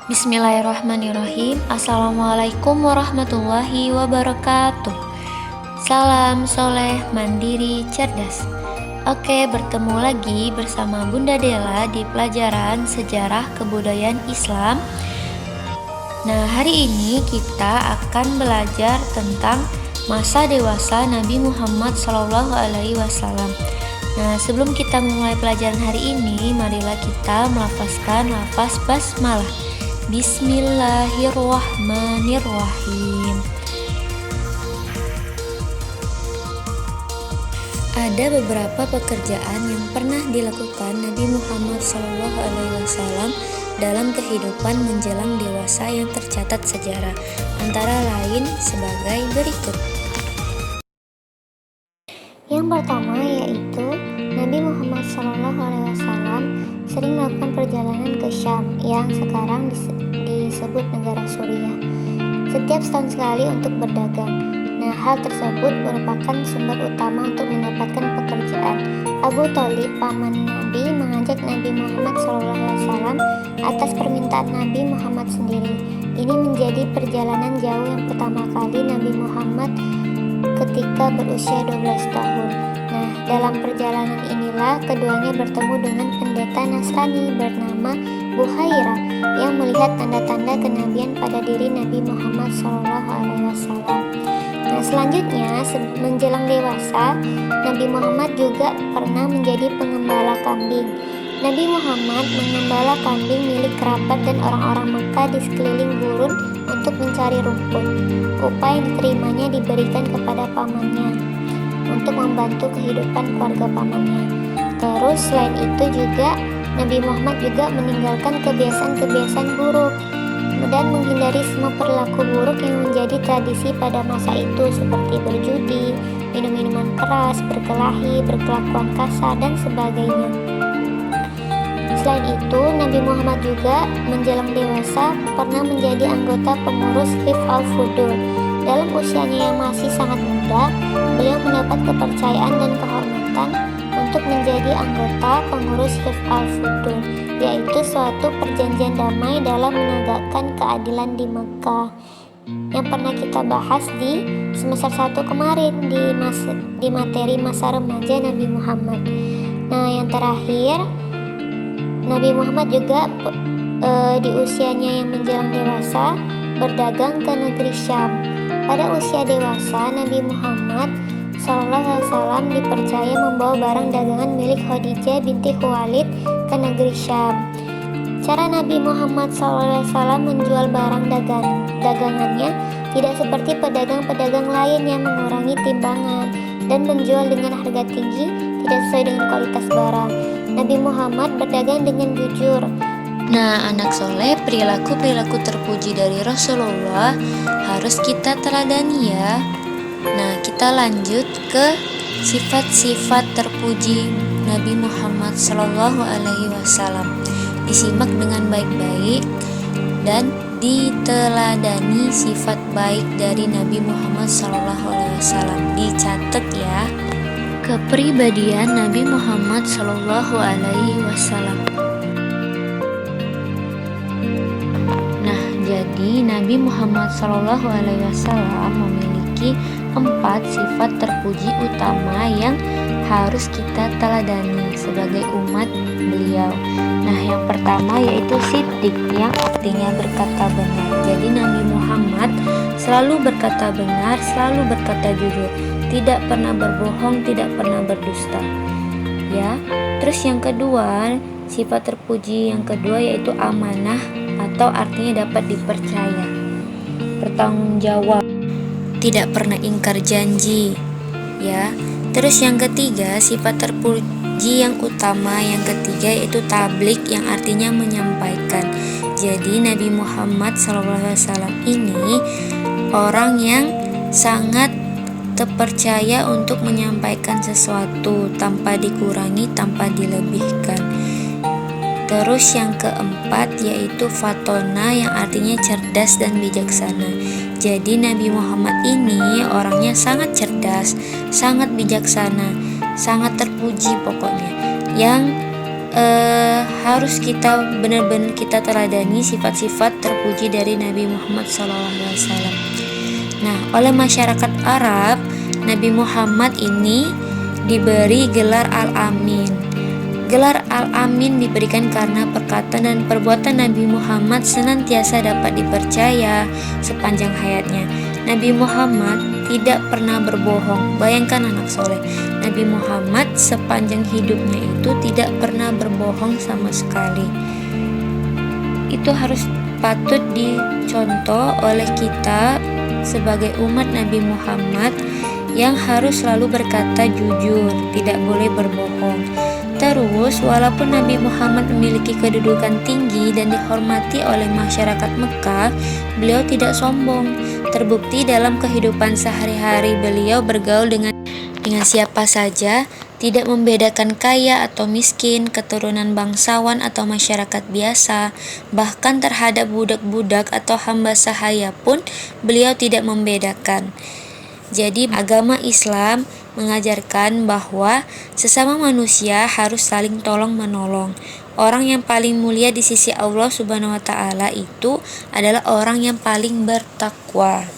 Bismillahirrahmanirrahim. Assalamualaikum warahmatullahi wabarakatuh. Salam soleh, mandiri, cerdas. Oke, bertemu lagi bersama Bunda Dela di pelajaran Sejarah Kebudayaan Islam. Nah, hari ini kita akan belajar tentang masa dewasa Nabi Muhammad SAW. Nah, sebelum kita memulai pelajaran hari ini, marilah kita melafazkan lafaz basmalah. Bismillahirrahmanirrahim. Ada beberapa pekerjaan yang pernah dilakukan Nabi Muhammad SAW dalam kehidupan menjelang dewasa yang tercatat sejarah, antara lain sebagai berikut. Yang pertama yaitu Nabi Muhammad SAW sering melakukan perjalanan ke Syam yang sekarang disebut negara Suriah setiap setahun sekali untuk berdagang. Nah, hal tersebut merupakan sumber utama untuk mendapatkan pekerjaan. Abu Thalib, paman Nabi, mengajak Nabi Muhammad SAW atas permintaan Nabi Muhammad sendiri. Ini menjadi perjalanan jauh yang pertama kali Nabi Muhammad ketika berusia 12 tahun. Nah, dalam perjalanan inilah keduanya bertemu dengan pendeta Nasrani bernama Buhairah yang melihat tanda-tanda kenabian pada diri Nabi Muhammad SAW. Nah, selanjutnya menjelang dewasa, Nabi Muhammad juga pernah menjadi pengembala kambing. Nabi Muhammad mengembala kambing milik kerabat dan orang-orang Mekah di sekeliling gurun untuk mencari rumput. Upah yang diterimanya diberikan kepada pamannya untuk membantu kehidupan keluarga pamannya. Terus selain itu juga Nabi Muhammad juga meninggalkan kebiasaan-kebiasaan buruk dan menghindari semua perilaku buruk yang menjadi tradisi pada masa itu seperti berjudi, minum minuman keras, berkelahi, berkelakuan kasar, dan sebagainya. Selain itu, Nabi Muhammad juga menjelang dewasa pernah menjadi anggota pengurus Hifz al-Fudur. Dalam usianya yang masih sangat muda, beliau mendapat kepercayaan dan kehormatan untuk menjadi anggota pengurus Hifz al-Fudur, yaitu suatu perjanjian damai dalam menegakkan keadilan di Mekah yang pernah kita bahas di semester 1 kemarin di materi masa remaja Nabi Muhammad. Nah, yang terakhir, Nabi Muhammad juga di usianya yang menjelang dewasa berdagang ke negeri Syam. Pada usia dewasa, Nabi Muhammad SAW dipercaya membawa barang dagangan milik Khadijah binti Khuwailid ke negeri Syam. Cara Nabi Muhammad SAW menjual barang dagangannya tidak seperti pedagang-pedagang lain yang mengurangi timbangan dan menjual dengan harga tinggi tidak sesuai dengan kualitas barang. Nabi Muhammad berdagang dengan jujur. Nah, anak soleh, perilaku-perilaku terpuji dari Rasulullah harus kita teladani ya. Nah, kita lanjut ke sifat-sifat terpuji Nabi Muhammad SAW. Disimak dengan baik-baik dan diteladani sifat baik dari Nabi Muhammad SAW. Dicatat ya. Kepribadian Nabi Muhammad SAW. Nah, jadi Nabi Muhammad SAW memiliki 4 sifat terpuji utama yang harus kita teladani sebagai umat beliau. Nah, yang pertama yaitu siddiq, yang artinya berkata benar. Jadi Nabi Muhammad selalu berkata benar, selalu berkata jujur, tidak pernah berbohong, tidak pernah berdusta. Ya. Terus yang kedua, sifat terpuji yang kedua yaitu amanah, atau artinya dapat dipercaya, bertanggung jawab, tidak pernah ingkar janji. Ya. Terus yang ketiga, sifat terpuji yang utama yang ketiga yaitu tabligh, yang artinya menyampaikan. Jadi Nabi Muhammad SAW ini orang yang sangat terpercaya untuk menyampaikan sesuatu tanpa dikurangi, tanpa dilebihkan. Terus yang keempat yaitu fatona, yang artinya cerdas dan bijaksana. Jadi Nabi Muhammad ini orangnya sangat cerdas, sangat bijaksana, sangat terpuji pokoknya, yang harus kita benar-benar kita teladani sifat-sifat terpuji dari Nabi Muhammad SAW. Nah, oleh masyarakat Arab, Nabi Muhammad ini diberi gelar Al-Amin. Gelar Al-Amin diberikan karena perkataan dan perbuatan Nabi Muhammad senantiasa dapat dipercaya sepanjang hayatnya. Nabi Muhammad tidak pernah berbohong. Bayangkan anak soleh, Nabi Muhammad sepanjang hidupnya itu tidak pernah berbohong sama sekali. Itu harus patut dicontoh oleh kita sebagai umat Nabi Muhammad yang harus selalu berkata jujur, tidak boleh berbohong. Terus, walaupun Nabi Muhammad memiliki kedudukan tinggi dan dihormati oleh masyarakat Mekah, beliau tidak sombong. Terbukti dalam kehidupan sehari-hari beliau bergaul dengan siapa saja, tidak membedakan kaya atau miskin, keturunan bangsawan atau masyarakat biasa. Bahkan terhadap budak-budak atau hamba sahaya pun beliau tidak membedakan. Jadi agama Islam mengajarkan bahwa sesama manusia harus saling tolong-menolong. Orang yang paling mulia di sisi Allah Subhanahu wa taala itu adalah orang yang paling bertakwa.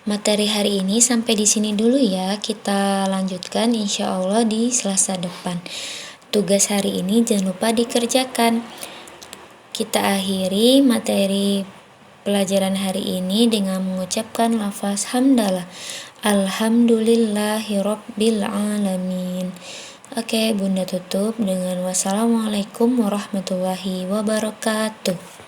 Materi hari ini sampai di sini dulu ya. Kita lanjutkan insya Allah di Selasa depan. Tugas hari ini jangan lupa dikerjakan. Kita akhiri materi pelajaran hari ini dengan mengucapkan lafaz hamdalah. Alhamdulillahirabbil alamin. Oke, Bunda tutup dengan wassalamualaikum warahmatullahi wabarakatuh.